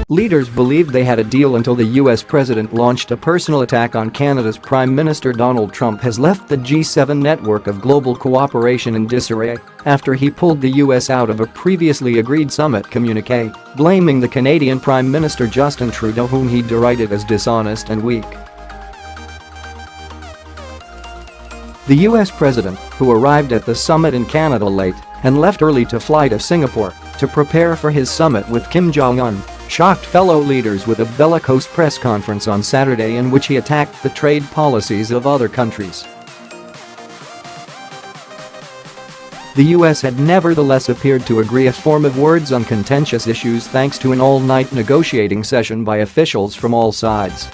Leaders believed they had a deal until the US president launched a personal attack on Canada's Prime Minister. Donald Trump has left the G7 network of global cooperation in disarray after he pulled the US out of a previously agreed summit communique, blaming the Canadian Prime Minister Justin Trudeau, whom he derided as dishonest and weak. The US president, who arrived at the summit in Canada late and left early to fly to Singapore to prepare for his summit with Kim Jong-un, shocked fellow leaders with a bellicose press conference on Saturday in which he attacked the trade policies of other countries. The US had nevertheless appeared to agree a form of words on contentious issues thanks to an all-night negotiating session by officials from all sides.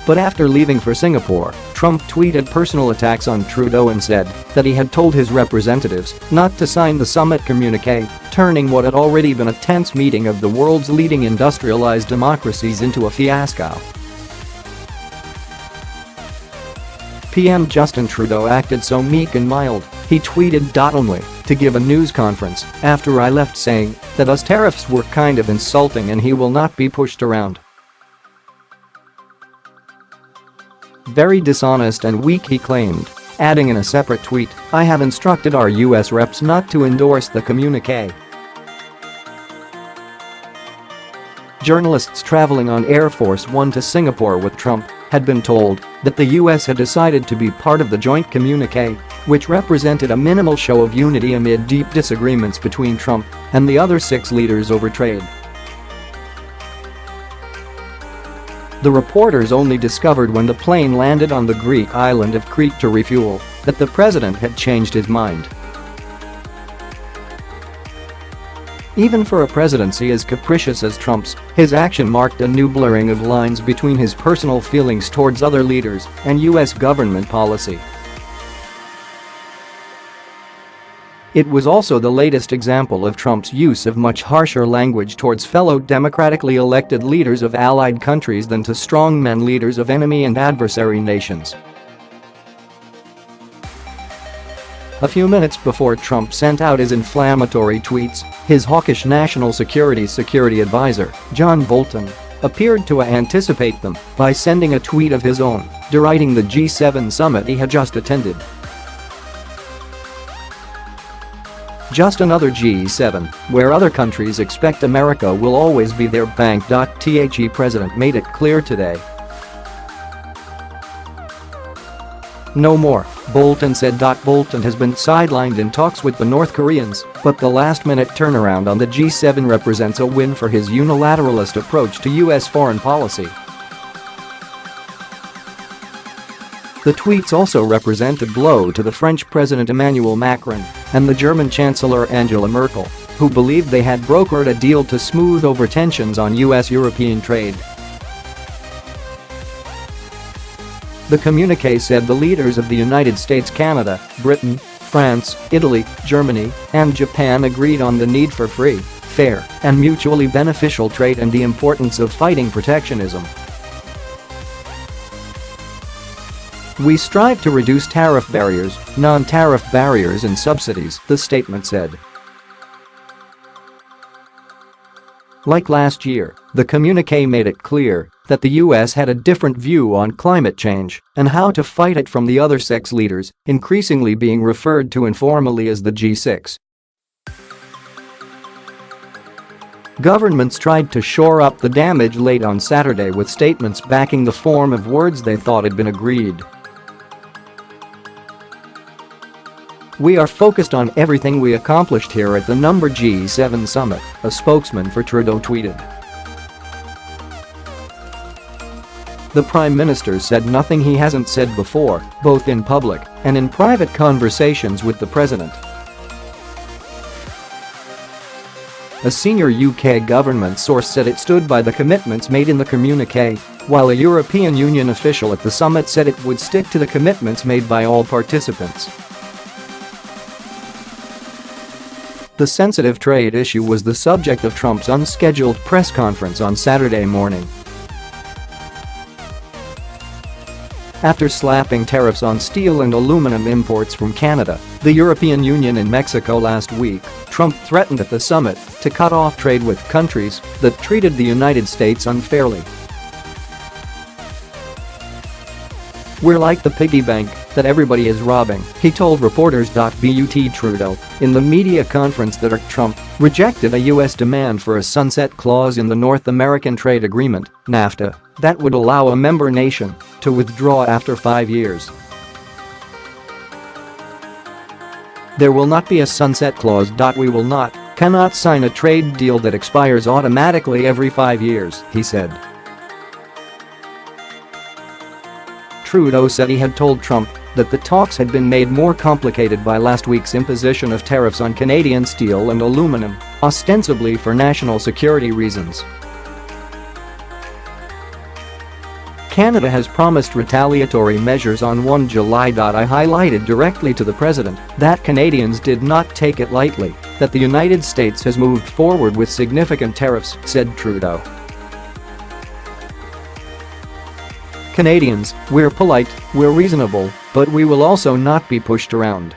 But after leaving for Singapore, Trump tweeted personal attacks on Trudeau and said that he had told his representatives not to sign the summit communique, turning what had already been a tense meeting of the world's leading industrialized democracies into a fiasco. PM Justin Trudeau acted so meek and mild, he tweeted only to give a news conference after I left, saying that us tariffs were kind of insulting and he will not be pushed around. Very dishonest and weak, he claimed, adding in a separate tweet, I have instructed our US reps not to endorse the communique. Journalists traveling on Air Force One to Singapore with Trump had been told that the US had decided to be part of the joint communique, which represented a minimal show of unity amid deep disagreements between Trump and the other 6 leaders over trade. The reporters only discovered when the plane landed on the Greek island of Crete to refuel that the president had changed his mind. Even for a presidency as capricious as Trump's, his action marked a new blurring of lines between his personal feelings towards other leaders and US government policy. It was also the latest example of Trump's use of much harsher language towards fellow democratically elected leaders of allied countries than to strongman leaders of enemy and adversary nations. A few minutes before Trump sent out his inflammatory tweets, his hawkish national security advisor, John Bolton, appeared to anticipate them by sending a tweet of his own, deriding the G7 summit he had just attended. Just another G7, where other countries expect America will always be their bank.The president made it clear today. No more, Bolton said. Bolton has been sidelined in talks with the North Koreans, but the last-minute turnaround on the G7 represents a win for his unilateralist approach to US foreign policy. The tweets also represent a blow to the French President Emmanuel Macron and the German Chancellor Angela Merkel, who believed they had brokered a deal to smooth over tensions on US-European trade. The communique said the leaders of the United States, Canada, Britain, France, Italy, Germany, and Japan agreed on the need for free, fair, and mutually beneficial trade and the importance of fighting protectionism. We strive to reduce tariff barriers, non-tariff barriers and subsidies, the statement said. Like last year, the communique made it clear that the US had a different view on climate change and how to fight it from the other 6 leaders, increasingly being referred to informally as the G6. Governments tried to shore up the damage late on Saturday with statements backing the form of words they thought had been agreed. We are focused on everything we accomplished here at the G7 summit, a spokesman for Trudeau tweeted. The Prime Minister said nothing he hasn't said before, both in public and in private conversations with the President. A senior UK government source said it stood by the commitments made in the communique, while a European Union official at the summit said it would stick to the commitments made by all participants. The sensitive trade issue was the subject of Trump's unscheduled press conference on Saturday morning. After slapping tariffs on steel and aluminum imports from Canada, the European Union and Mexico last week, Trump threatened at the summit to cut off trade with countries that treated the United States unfairly. "We're like the piggy bank that everybody is robbing," he told reporters.But Trudeau in the media conference that Trump rejected a U.S. demand for a sunset clause in the North American Trade Agreement, NAFTA, that would allow a member nation to withdraw after 5 years. "There will not be a sunset clause. We cannot sign a trade deal that expires automatically every 5 years," he said. Trudeau said he had told Trump that the talks had been made more complicated by last week's imposition of tariffs on Canadian steel and aluminum, ostensibly for national security reasons. Canada has promised retaliatory measures on 1 July. I highlighted directly to the president that Canadians did not take it lightly, that the United States has moved forward with significant tariffs, said Trudeau. "Canadians, we're polite, we're reasonable, but we will also not be pushed around."